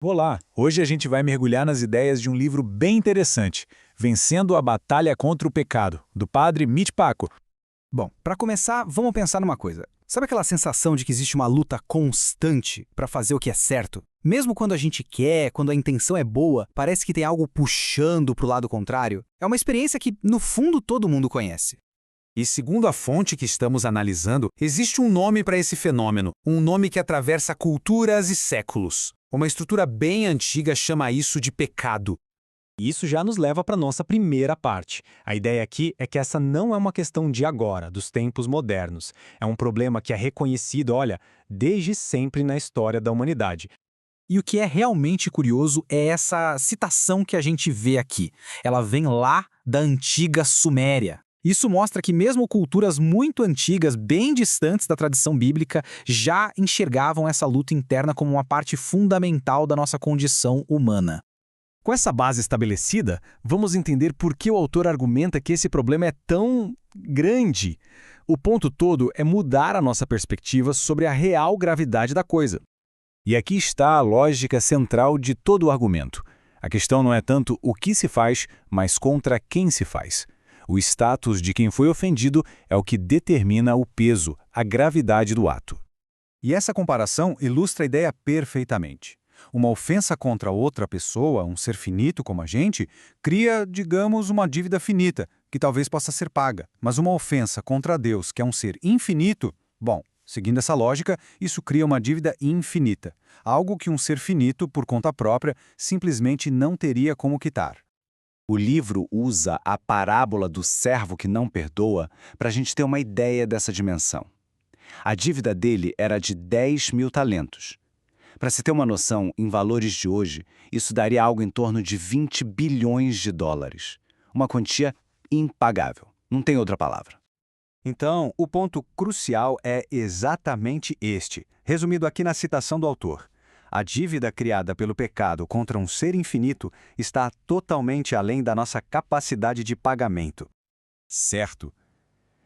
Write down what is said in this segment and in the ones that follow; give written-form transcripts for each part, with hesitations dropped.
Olá! Hoje a gente vai mergulhar nas ideias de um livro bem interessante, Vencendo a Batalha contra o Pecado, do padre Mitch Paco. Bom, para começar, vamos pensar numa coisa. Sabe aquela sensação de que existe uma luta constante para fazer o que é certo? Mesmo quando a gente quer, quando a intenção é boa, parece que tem algo puxando para o lado contrário. É uma experiência que, no fundo, todo mundo conhece. E segundo a fonte que estamos analisando, existe um nome para esse fenômeno, um nome que atravessa culturas e séculos. Uma estrutura bem antiga chama isso de pecado. E isso já nos leva para a nossa primeira parte. A ideia aqui é que essa não é uma questão de agora, dos tempos modernos. É um problema que é reconhecido, desde sempre na história da humanidade. E o que é realmente curioso é essa citação que a gente vê aqui. Ela vem lá da antiga Suméria. Isso mostra que mesmo culturas muito antigas, bem distantes da tradição bíblica, já enxergavam essa luta interna como uma parte fundamental da nossa condição humana. Com essa base estabelecida, vamos entender por que o autor argumenta que esse problema é tão grande. O ponto todo é mudar a nossa perspectiva sobre a real gravidade da coisa. E aqui está a lógica central de todo o argumento. A questão não é tanto o que se faz, mas contra quem se faz. O status de quem foi ofendido é o que determina o peso, a gravidade do ato. E essa comparação ilustra a ideia perfeitamente. Uma ofensa contra outra pessoa, um ser finito como a gente, cria, digamos, uma dívida finita, que talvez possa ser paga. Mas uma ofensa contra Deus, que é um ser infinito, bom, seguindo essa lógica, isso cria uma dívida infinita. Algo que um ser finito, por conta própria, simplesmente não teria como quitar. O livro usa a parábola do servo que não perdoa para a gente ter uma ideia dessa dimensão. A dívida dele era de 10.000 talentos. Para se ter uma noção, em valores de hoje, isso daria algo em torno de 20 bilhões de dólares. Uma quantia impagável. Não tem outra palavra. Então, o ponto crucial é exatamente este, resumido aqui na citação do autor. A dívida criada pelo pecado contra um ser infinito está totalmente além da nossa capacidade de pagamento. Certo.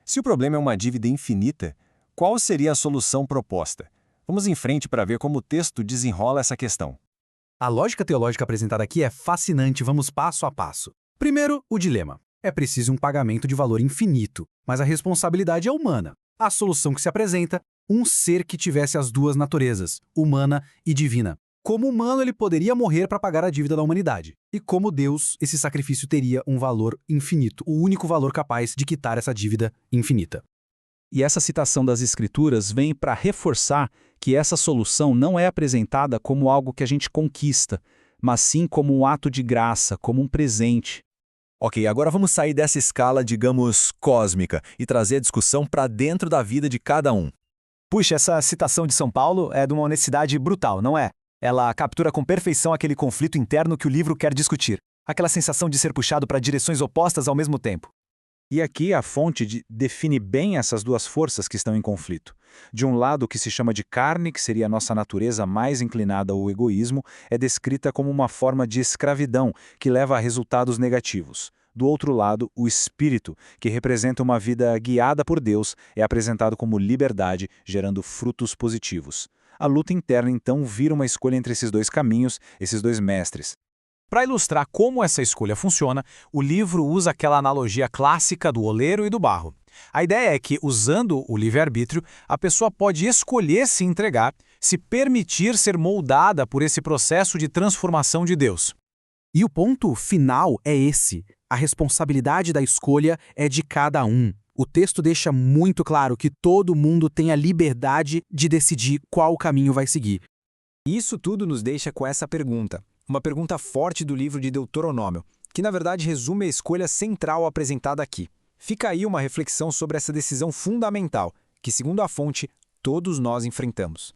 Se o problema é uma dívida infinita, qual seria a solução proposta? Vamos em frente para ver como o texto desenrola essa questão. A lógica teológica apresentada aqui é fascinante, vamos passo a passo. Primeiro, o dilema. É preciso um pagamento de valor infinito, mas a responsabilidade é humana. A solução que se apresenta, um ser que tivesse as duas naturezas, humana e divina. Como humano, ele poderia morrer para pagar a dívida da humanidade. E como Deus, esse sacrifício teria um valor infinito, o único valor capaz de quitar essa dívida infinita. E essa citação das Escrituras vem para reforçar que essa solução não é apresentada como algo que a gente conquista, mas sim como um ato de graça, como um presente. Ok, agora vamos sair dessa escala, digamos, cósmica e trazer a discussão para dentro da vida de cada um. Puxa, essa citação de São Paulo é de uma honestidade brutal, não é? Ela captura com perfeição aquele conflito interno que o livro quer discutir. Aquela sensação de ser puxado para direções opostas ao mesmo tempo. E aqui a fonte define bem essas duas forças que estão em conflito. De um lado, o que se chama de carne, que seria a nossa natureza mais inclinada ao egoísmo, é descrita como uma forma de escravidão que leva a resultados negativos. Do outro lado, o espírito, que representa uma vida guiada por Deus, é apresentado como liberdade, gerando frutos positivos. A luta interna, então, vira uma escolha entre esses dois caminhos, esses dois mestres. Para ilustrar como essa escolha funciona, o livro usa aquela analogia clássica do oleiro e do barro. A ideia é que, usando o livre-arbítrio, a pessoa pode escolher se entregar, se permitir ser moldada por esse processo de transformação de Deus. E o ponto final é esse. A responsabilidade da escolha é de cada um. O texto deixa muito claro que todo mundo tem a liberdade de decidir qual caminho vai seguir. Isso tudo nos deixa com essa pergunta. Uma pergunta forte do livro de Deuteronômio, que na verdade resume a escolha central apresentada aqui. Fica aí uma reflexão sobre essa decisão fundamental, que segundo a fonte, todos nós enfrentamos.